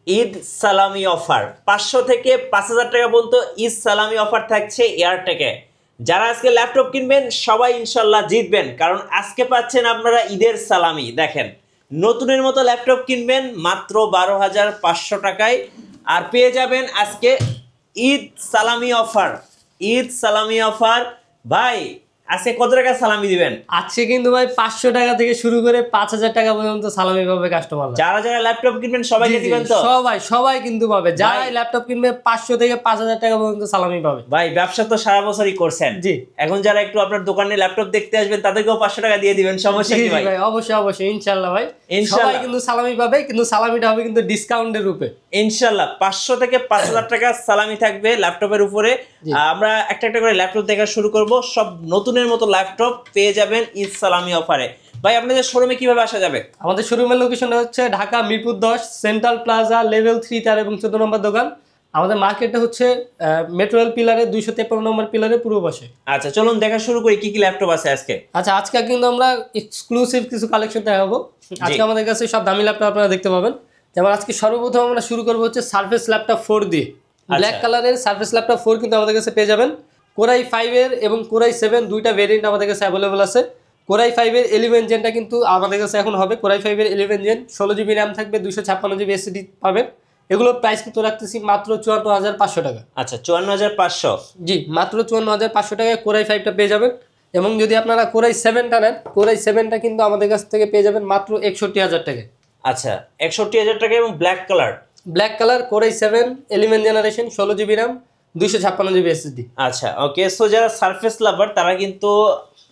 ঈদ সালামি অফার 500 থেকে 5000 টাকা পর্যন্ত ঈদ সালামি অফার থাকছে এয়ারটেকে। যারা আজকে ল্যাপটপ কিনবেন সবাই ইনশাল্লাহ জিতবেন, কারণ আজকে পাচ্ছেন আপনারা ঈদের সালামি। দেখেন, নতুনের মতো ল্যাপটপ কিনবেন মাত্র 12,500 টাকায়, আর পেয়ে যাবেন আজকে ঈদ সালামি অফার। ঈদ সালামি অফার ভাই, আজকে কত টাকা সালামি দিবেন? আজকে কিন্তু ভাই 500 টাকা থেকে শুরু করে 5000 টাকা পর্যন্ত সালামি পাবে কাস্টমার। যারা যারা ল্যাপটপ কিনবেন সবাইকে দিবেন তো? সবাই কিন্তু পাবে। যারা ল্যাপটপ কিনবে 500 থেকে 5000 টাকা পর্যন্ত সালামি পাবে। ভাই ব্যবসা তো সারা বছরই করছেন, জি। এখন যারা একটু আপনার দোকানে ল্যাপটপ দেখতে আসবেন তাদেরকেও 500 টাকা দিয়ে দিবেন, সমস্যা কি ভাই? অবশ্যই ইনশাআল্লাহ ভাই, সবাই কিন্তু সালামি পাবে, কিন্তু সালামিটা হবে কিন্তু ডিসকাউন্টের রূপে। ইনশাআল্লাহ 500 থেকে 5000 টাকা সালামি থাকবে ল্যাপটপের উপরে। আমরা একটা একটা করে ল্যাপটপ দেখা শুরু করব। সব নতুনের মতো ল্যাপটপ পেয়ে যাবেন ঈদ সালামি অফারে। ভাই আপনাদের শোরুমে কিভাবে আসা যাবে? আমাদের শোরুমের লোকেশনটা হচ্ছে Dhaka Mirpur 10 central plaza level 3, 4 এবং 14 নম্বর দোকান। আমাদের মার্কেটটা হচ্ছে মেট্রো রেল পিলারে 253 নম্বর পিলারে পূর্ব পাশে। আচ্ছা চলুন দেখা শুরু করি, কি কি ল্যাপটপ আছে আজকে। আচ্ছা, আজকে কিন্তু আমরা এক্সক্লুসিভ কিছু কালেকশন দেখাবো। আজকে আমাদের কাছে সব দামি ল্যাপটপ আপনারা দেখতে পাবেন। যেমন আজকে সর্বপ্রথম আমরা শুরু করবো হচ্ছে সারফেস ল্যাপটপ 4 দিয়ে। ব্ল্যাক কালারের সারফেস ল্যাপটপ 4 কিন্তু আমাদের কাছে পেয়ে যাবেন। কোরাই 5 এর এবং কোরাই 7 দুইটা ভেরিয়েন্ট আমাদের কাছে অ্যাভেলেবল আছে। কোরাই 5 এর 11 জেনটা কিন্তু আমাদের কাছে এখন হবে। কোরাই 5 এর 11 জেন 16 জিবি র্যাম থাকবে, 256 জিবি এসএসডি পাবেন। এগুলোর প্রাইস কিন্তু রাখতেছি মাত্র 54,500 টাকা। আচ্ছা 54,500? জি, মাত্র 54,500 টাকায় কোরাই 5টা পেয়ে যাবেন। এবং যদি আপনারা কোরাই 7টা নেন, কোরাই 7টা কিন্তু আমাদের কাছ থেকে পেয়ে যাবেন মাত্র 61,000 টাকায়। আচ্ছা 61,000 টাকা। এবং black colour core i 7 11 generation 16 GB RAM 256 GB SSD. আচ্ছা ওকে, সো যারা সারফেস লাভার তারা কিন্তু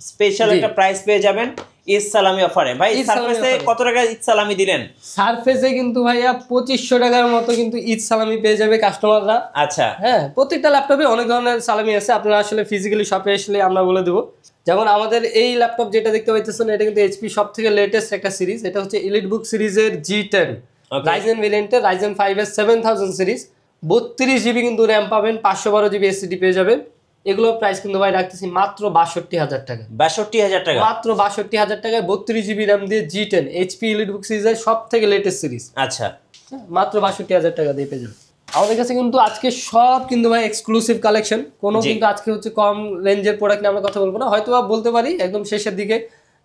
স্পেশাল একটা প্রাইস পেয়ে যাবেন ঈদ সালামি অফারে। ভাই সারফেসে কত টাকা ঈদ সালামি দিলেন? সারফেসে কিন্তু ভাইয়া 2500 টাকার মতো কিন্তু ঈদ সালামি পেয়ে যাবে কাস্টমাররা। আচ্ছা হ্যাঁ, প্রত্যেকটা ল্যাপটপে অনেক ধরনের সালামি আছে, আপনারা আসলে ফিজিক্যালি শপে আসলে আমরা বলে দেবো। যেমন আমাদের এই ল্যাপটপ যেটা দেখতে পাইতেছেন, এটা কিন্তু এইচপি সব থেকে লেটেস্ট একটা সিরিজ। এটা হচ্ছে এলিটবুক সিরিজের G10 রাইজেন ভেরিয়েন্টের, রাইজেন 5 এর 7000 সিরিজ। 32 জিবি কিন্তু র্যাম পাবেন, 512 জিবি এসএসডি পেয়ে যাবেন। এগুলোর প্রাইস কিন্তু ভাই রাখতেছি মাত্র 62,000 টাকা। 62,000 টাকা? মাত্র 62,000 টাকায় 32 জিবি র্যাম দিয়ে G10 এইচপি এলিটবুক সিরিজের সব থেকে লেটেস্ট সিরিজ। আচ্ছা মাত্র 62,000 টাকা দিয়ে পেয়ে যাবেন। আমাদের কাছে কিন্তু আজকে সব কিন্তু ভাই এক্সক্লুসিভ কালেকশন, কোনো কিন্তু আজকে হচ্ছে কম রেঞ্জের প্রোডাক্ট নিয়ে আমরা কথা বলবো না, হয়তো বলতে পারি একদম শেষের দিকে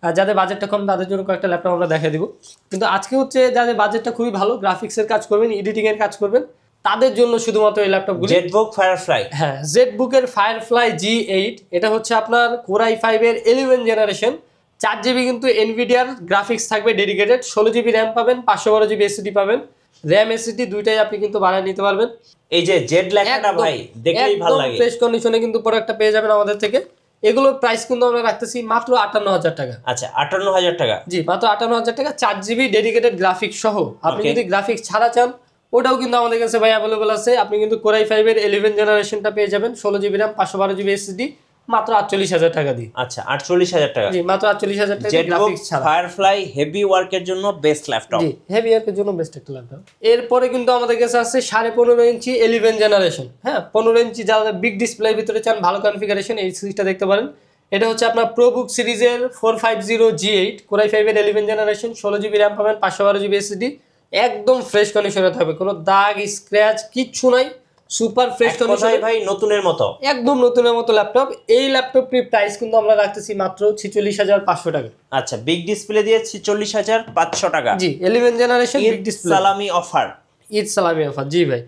যাদের বাজেটটা কম তাদের জন্য কয়েকটা ল্যাপটপ আমরা দেখা দিব। কিন্তু আজকে হচ্ছে যাদের বাজেটটা খুবই ভালো, গ্রাফিক্সের কাজ করবেন, এডিটিং এর কাজ করবেন, তাদের জন্য শুধুমাত্র এই ল্যাপটপগুলো। জেটবুক ফায়ারফ্লাই, হ্যাঁ জেটবুকের ফায়ারফ্লাই G8। এটা হচ্ছে আপনার কোরাই 5 এর 11 জেনারেশন, 4 জিবি কিন্তু এনভিডিয়ার গ্রাফিক্স থাকবে ডেডিকেটেড, 16 জিবি র্যাম পাবেন, 512 জিবি এসএসডি পাবেন। র্যাম এসএসডি দুইটাই আপনি কিন্তু বাড়ায় নিতে পারবেন। এই যে জেড লেখাটা ভাই দেখলেই ভালো লাগে, ফ্রেশ কন্ডিশনে কিন্তু প্রোডাক্টটা পেয়ে যাবেন আমাদের থেকে। এগুলোর প্রাইস কিন্তু আমরা রাখতেছি মাত্র 58,000 টাকা। আচ্ছা 58,000 টাকা? জি মাত্র 58,000 টাকা, 4 জিবি ডেডিকেটেড গ্রাফিক্স সহ। আপনি যদি গ্রাফিক্স ছাড়া চান ওটাও কিন্তু আমাদের কাছে ভাই অ্যাভেলেবল আছে। আপনি কিন্তু কোরাই 5 এর 11 জেনারেশনটা পেয়ে যাবেন, 16 জিবি র্যাম 512 জিবি এসএসডি মাত্র 48,000 টাকা দিয়ে। আচ্ছা 48,000 টাকা? জি মাত্র 48,000 টাকা গ্রাফিক্স ছাড়া। ফায়ারফ্লাই হেভি ওয়ার্কের জন্য বেস্ট ল্যাপটপ। জি হেভি ওয়ার্কের জন্য বেস্ট একটা ল্যাপটপ। এরপরে কিন্তু আমাদের কাছে আছে 15.5 ইঞ্চি 11 জেনারেশন। হ্যাঁ 15 ইঞ্চি যারা বিগ ডিসপ্লের ভিতরে চান, ভালো কনফিগারেশন, এই সিরিজটা দেখতে পারেন। এটা হচ্ছে আপনার প্রোবুক সিরিজের 450 G8 কোরাই 5 এর 11 জেনারেশন, 16 জিবি র্যাম পাবেন, 512 জিবি এসএসডি। একদম ফ্রেশ কন্ডিশনে থাকবে, কোনো দাগ স্ক্র্যাচ কিচ্ছু নাই, সুপার ফ্রেশ কন্ডিশনে ভাই নতুনের মতো, একদম নতুনের মতো ল্যাপটপ। এই ল্যাপটপটির প্রাইস কিন্তু আমরা রাখতেছি মাত্র 46,500 টাকা। আচ্ছা বিগ ডিসপ্লে দিয়ে 46,500 টাকা। জি 11 জেনারেশন বিগ ডিসপ্লে সালামি অফার, ঈদ সালামি অফার। জি ভাই,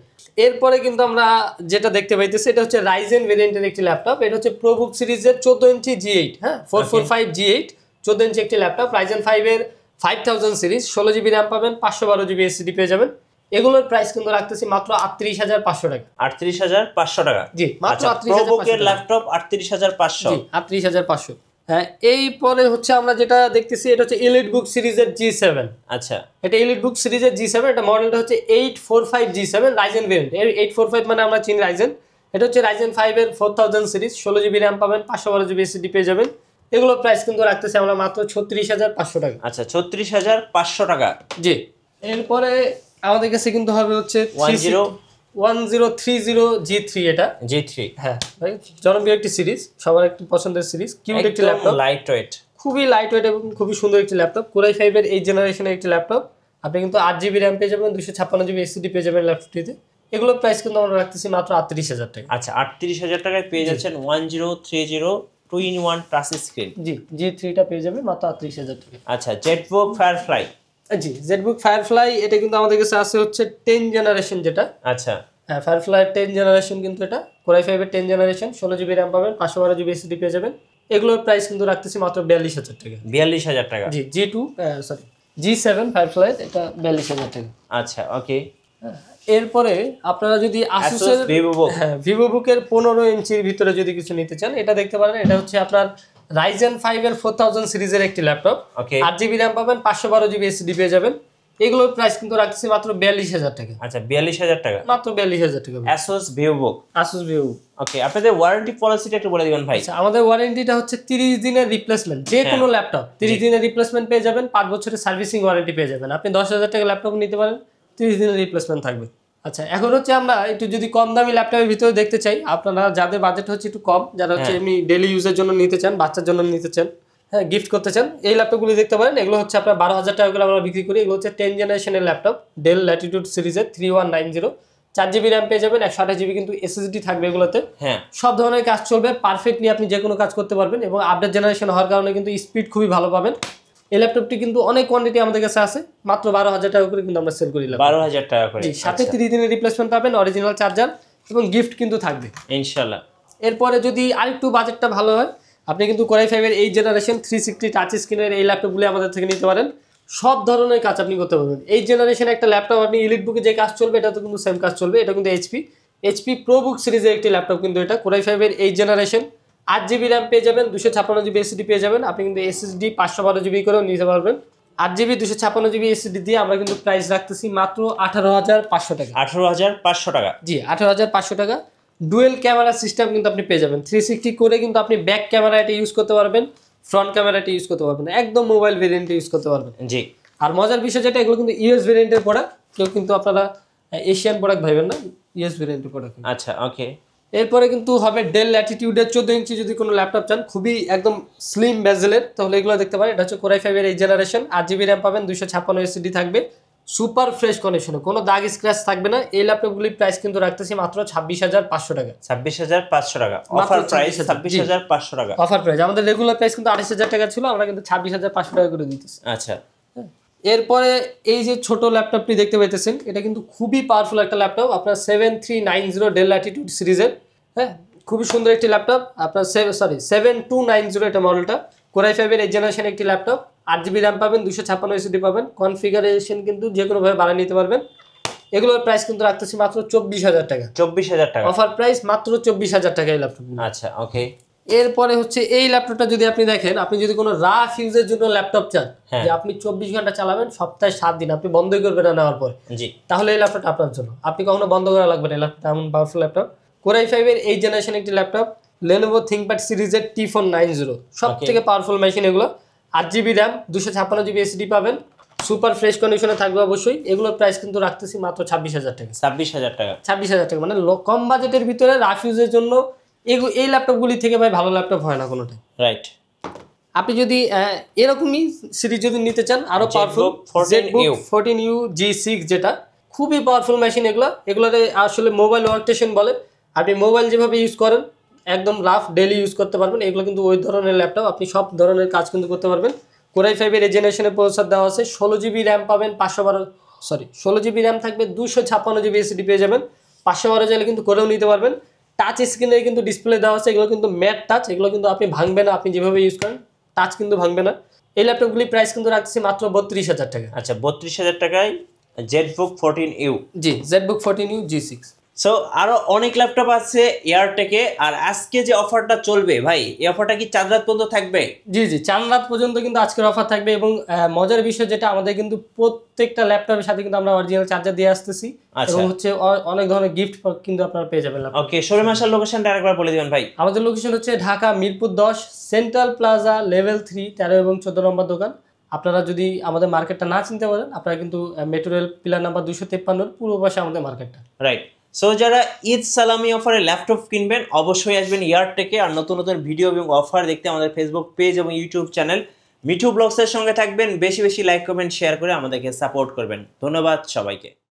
এরপরে কিন্তু আমরা যেটা দেখতে পাইতেছি এটা হচ্ছে রাইজেন ভেরিয়েন্টের একটি ল্যাপটপ। এটা হচ্ছে প্রোবুক সিরিজের 14 ইঞ্চি G8, হ্যাঁ 445 G8 14 ইঞ্চি একটি ল্যাপটপ, রাইজেন 5 এর 5000 সিরিজ, 16 জিবি র্যাম পাবেন, 512 জিবি এসএসডি পেয়ে যাবেন। এগুলোর প্রাইস কিন্তু রাখতেছি মাত্র 38,500 টাকা। 38,500 টাকা? জি মাত্র 38,500 ল্যাপটপ 38,500। জি 38,500। হ্যাঁ এই পরে হচ্ছে আমরা যেটা দেখতেছি এটা হচ্ছে এলিটবুক সিরিজের G7। আচ্ছা এটা এলিটবুক সিরিজের G7, এটা মডেলটা হচ্ছে 845 G7 রাইজেন ভেরিয়েন্ট। এর 845 মানে আমরা চিনি রাইজেন। এটা হচ্ছে রাইজেন 5 এর 4000 সিরিজ, 16 জিবি র্যাম পাবেন, 512 জিবি এসএসডি পেয়ে যাবেন। এগুলোর প্রাইস কিন্তু রাখতেছি আমরা মাত্র 36,500 টাকা। আচ্ছা 36,500 টাকা। জি এরপরে আমাদের কাছে কিন্তু হবে হচ্ছে 1030 G3। এটা G3 হ্যাঁ ভাই জনপ্রিয় একটি সিরিজ, সবার একটি পছন্দের সিরিজ, কিউট একটি ল্যাপটপ, লাইট ওয়েট, খুবই লাইট ওয়েট এবং খুবই সুন্দর একটি ল্যাপটপ। কোরাই 5 এর 8 জেনারেশনের একটি ল্যাপটপ, আপনি কিন্তু 8 GB র্যাম পেয়ে যাবেন, 256 GB SSD পেয়ে যাবেন ল্যাপটপটিতে। এগুলোর প্রাইস কিন্তু আমরা রাখতেছি মাত্র 38,000 টাকা। আচ্ছা 38,000 টাকায় পেয়ে যাচ্ছেন 1030 2-in-1 টাচ স্ক্রিন। জি G3টা পেয়ে যাবেন মাত্র 38,000 টাকা। আচ্ছা জেটবুক ফায়ারফ্লাই। জি জেটবুক ফায়ারফ্লাই এটা কিন্তু আমাদের কাছে আছে হচ্ছে 10 জেনারেশন যেটা। আচ্ছা হ্যাঁ ফায়ারফ্লাই 10 জেনারেশন কিন্তু এটা কোরাই 5 এর 10 জেনারেশন, 16 GB র্যাম পাবেন, 512 GB SSD পেয়ে যাবেন। এগুলোর প্রাইস কিন্তু রাখতেছি মাত্র 42,000 টাকা। 42,000 টাকা। জি G7 ফায়ারফ্লাই এটা 42,000 টাকা। আচ্ছা ওকে। এরপরে আপনারা যদি আসুসের ভিভোবুকের 15 ইঞ্চির ভিতরে যদি কিছু নিতে চান এটা দেখতে পারেন। এটা হচ্ছে আপনার Ryzen 5 এর 4000 সিরিজের একটি ল্যাপটপ। 8 GB র্যাম পাবেন, 512 GB SSD পেয়ে যাবেন। এগুলোর প্রাইস কিন্তু রাখছি মাত্র 42,000 টাকা। আচ্ছা 42,000 টাকা, মাত্র 42,000 টাকা। Asus VivoBook। Asus VivoBook। ওকে আপনাদের ওয়ারেন্টি পলিসিটা একটু বলে দিবেন ভাই। আচ্ছা আমাদের ওয়ারেন্টিটা হচ্ছে 30 দিনের রিপ্লেসমেন্ট, যে কোনো ল্যাপটপ 30 দিনের রিপ্লেসমেন্ট পেয়ে যাবেন, 5 বছরের সার্ভিসিং ওয়ারেন্টি পেয়ে যাবেন। আপনি 10,000 টাকা ল্যাপটপ নিতে পারেন, 30 দিনের রিপ্লেসমেন্ট থাকবে। আচ্ছা এখন হচ্ছে আমরা একটু যদি কম দামি ল্যাপটপের ভিতরে দেখতে চাই, আপনারা যাদের বাজেট হচ্ছে একটু কম, যারা হচ্ছে এমনি ডেইলি ইউজের জন্য নিতে চান, বাচ্চার জন্য নিতে চান, হ্যাঁ গিফট করতে চান, এই ল্যাপটপগুলো দেখতে পারেন। এগুলো হচ্ছে আপনার 12,000 টাকা করে আমরা বিক্রি করি। এগুলো হচ্ছে 10 জেনারেশনের ল্যাপটপ, ডেল ল্যাটিটিউড সিরিজের 3190, 4 GB র্যাম পেয়ে যাবেন, 128 GB কিন্তু SSD থাকবে এগুলোতে। হ্যাঁ সব ধরনের কাজ চলবে পারফেক্টলি, আপনি যে কোনো কাজ করতে পারবেন এবং আপডেট জেনারেশন হওয়ার কারণে কিন্তু স্পিড খুবই ভালো পাবেন। এই ল্যাপটপটি কিন্তু অনেক কোয়ান্টিটি আমাদের কাছে আছে, মাত্র 12,000 টাকা করে কিন্তু আমরা সেল করি। 12,000 টাকা করে। সাথে 30 দিনের রিপ্লেসমেন্ট পাবেন, অরিজিনাল চার্জার এবং গিফট কিন্তু থাকবে ইনশাআল্লাহ। এরপরে যদি আরেকটু বাজেটটা ভালো হয়, আপনি কিন্তু কোরাই 5 এর 8 জেনারেশন 360 টাচ স্ক্রিনের এই ল্যাপটপগুলো আমাদের থেকে নিতে পারেন। সব ধরনের কাজ আপনি করতে পারবেন। 8 জেনারেশন একটা ল্যাপটপ আপনি ইলিট বুকে যে কাজ চলবে এটা তো কিন্তু সেম কাজ চলবে। এটা কিন্তু এইচপি প্রোবুক সিরিজের একটি ল্যাপটপ কিন্তু এটা কোরাই 5 এর 8 জেনারেশন, 8 GB র্যাম পেয়ে যাবেন, 256 GB SSD পেয়ে যাবেন। আপনি কিন্তু SSD 512 GB করেও নিতে পারবেন। 8 GB 256 GB SSD দিয়ে আমরা কিন্তু প্রাইস রাখতেছি মাত্র 18,500 টাকা। 18,500 টাকা। জি 18,500 টাকা। ডুয়েল ক্যামেরা সিস্টেম কিন্তু আপনি পেয়ে যাবেন, 360 করে কিন্তু আপনি ব্যাক ক্যামেরা এটা ইউজ করতে পারবেন, ফ্রন্ট ক্যামেরাটা ইউজ করতে পারবেন, একদম মোবাইল ভেরিয়েন্টে ইউজ করতে পারবেন। জি আর মজার বিষয় যেটা, এগুলো কিন্তু ইউএস ভেরিয়েন্টের প্রোডাক্ট, কেউ কিন্তু আপনারা এশিয়ান প্রোডাক্ট ভাবেন না, ইউএস ভেরিয়েন্টের প্রোডাক্ট। আচ্ছা ওকে। এরপরে কিন্তু হবে ডেল ল্যাটিটিউডের 14 ইঞ্চি যদি কোনো ল্যাপটপ চান, খুবই একদম স্লিম বেজেলের, তাহলে এগুলো দেখতে পারেন। এটা হচ্ছে কোরাই 5 এর 8 জেনারেশন, 8 GB র্যাম পাবেন, 256 SSD থাকবে, সুপার ফ্রেশ কন্ডিশনে, কোনো দাগ স্ক্র্যাচ থাকবে না। এই ল্যাপটপগুলির প্রাইস কিন্তু রাখতেছি মাত্র 26,500 টাকা। 26,500 টাকা অফার প্রাইস, 26,500 টাকা অফার প্রাইস। আমাদের রেগুলার প্রাইস কিন্তু 28,000 টাকা ছিল, আমরা কিন্তু 26,500 টাকা করে দিতেছি। আচ্ছা এরপরে এই যে ছোট ল্যাপটপটি দেখতে পাইতেছেন, এটা কিন্তু খুবই পাওয়ারফুল একটা ল্যাপটপ, আপনার 7390 ডেল ল্যাটিটিউড সিরিজের। হ্যাঁ খুবই সুন্দর একটি ল্যাপটপ, আপনার 7290 এটা মডেলটা, কোরাই 5 এর 8 জেনারেশন একটি ল্যাপটপ, 8 GB র্যাম পাবেন, 256 SSD পাবেন, কনফিগারেশন কিন্তু যে কোনোভাবে বাড়িয়ে নিতে পারবেন। এগুলোর প্রাইস কিন্তু রাখতেছি মাত্র 24,000 টাকা। 24,000 টাকা অফার প্রাইস মাত্র 24,000 টাকা এই ল্যাপটপ। আচ্ছা ওকে। এরপরে হচ্ছে এই ল্যাপটপটা যদি আপনি দেখেন, আপনি যদি কোনো রাফ ইউজের জন্য ল্যাপটপ চান, যে আপনি 24 ঘন্টা চালাবেন, সপ্তাহে 7 দিন আপনি বন্ধই করবেন না নেওয়ার পর, জি তাহলে এই ল্যাপটপটা আপনার জন্য। আপনি কখনো বন্ধ করা লাগবে না, এই ল্যাপটপটা এমন পাওয়ারফুল ল্যাপটপ। কোরাই 5 এর 8 জেনারেশন একটি ল্যাপটপ, Lenovo ThinkPad সিরিজের T490, সব থেকে পাওয়ারফুল মেশিন এগুলো। 8 GB র্যাম, 256 GB SSD পাবেন, সুপার ফ্রেশ কন্ডিশনে থাকবে অবশ্যই। এগুলোর প্রাইস কিন্তু রাখতেছি মাত্র 26,000 টাকা। 26,000 টাকা। 26,000 টাকা মানে কম বাজেটের ভিতরে রাফ ইউজের জন্য এই ল্যাপটপগুলি থেকে ভাই ভালো ল্যাপটপ হয় না কোনোটাই। রাইট। আপনি যদি এরকমই সিরিজ যদি নিতে চান আরো পাওয়ারফুল, ZBook 14U G6 যেটা খুবই পাওয়ারফুল মেশিন। এগুলোতে আসলে মোবাইল ওয়ার্কস্টেশন বলে। আপনি মোবাইল যেভাবে ইউজ করেন একদম রাফ ডেইলি ইউজ করতে পারবেন। এগুলো কিন্তু ওই ধরনের ল্যাপটপ, আপনি সব ধরনের কাজ কিন্তু করতে পারবেন। কোরাই 5 এর জেনারেশনের প্রসেসর দেওয়া আছে, 16 GB র্যাম পাবেন, 16 GB র্যাম থাকবে, 256 GB SSD পেয়ে যাবেন। 512 চাইলে কিন্তু করেও নিতে পারবেন। টাচ স্ক্রিনে কিন্তু ডিসপ্লে দেওয়া আছে, এগুলো কিন্তু ম্যাট টাচ, এগুলো কিন্তু আপনি ভাঙবে না, আপনি যেভাবে ইউজ করেন টাচ কিন্তু ভাঙবে না। এই ল্যাপটপগুলির প্রাইস কিন্তু রাখছি মাত্র 32,000 টাকা। আচ্ছা 32,000 টাকায় ZBook 14U। জি ZBook 14U G6। সো আরো অনেক ল্যাপটপ আছে এয়ারটেকে। আর আজকে যে অফারটা চলবে ভাই, এই অফারটা কি 4 রাত পর্যন্ত থাকবে? জি 4 রাত পর্যন্ত কিন্তু আজকের অফার থাকবে। এবং মজার বিষয় যেটা, আমাদের কিন্তু প্রত্যেকটা ল্যাপটপের সাথে কিন্তু আমরা অরিজিনাল চার্জার দিয়ে আসতেছি, এবং হচ্ছে অনেক ধরনের গিফট কিন্তু আপনারা পেয়ে যাবেন। ওকে শোরুম আসার লোকেশনটা আরেকবার বলে দিবেন ভাই। আমাদের লোকেশন হচ্ছে Dhaka Mirpur 10 central plaza level 3 13 এবং 14 নম্বর দোকান। আপনারা যদি আমাদের মার্কেটটা না চিনতে পারেন, আপনারা কিন্তু মেট্রো রেল পিলার নাম্বার 253 পূর্ব পাশে আমাদের মার্কেটটা। রাইট। সো যারা ঈদ সালামি অফারে ল্যাপটপ কিনবেন অবশ্যই আসবেন এয়ারটেকে। আর নতুন নতুন ভিডিও এবং অফার দেখতে আমাদের ফেসবুক পেজ এবং ইউটিউব চ্যানেল মিঠু ব্লগসের সঙ্গে থাকবেন, বেশি বেশি লাইক কমেন্ট শেয়ার করে আমাদেরকে সাপোর্ট করবেন। ধন্যবাদ সবাইকে।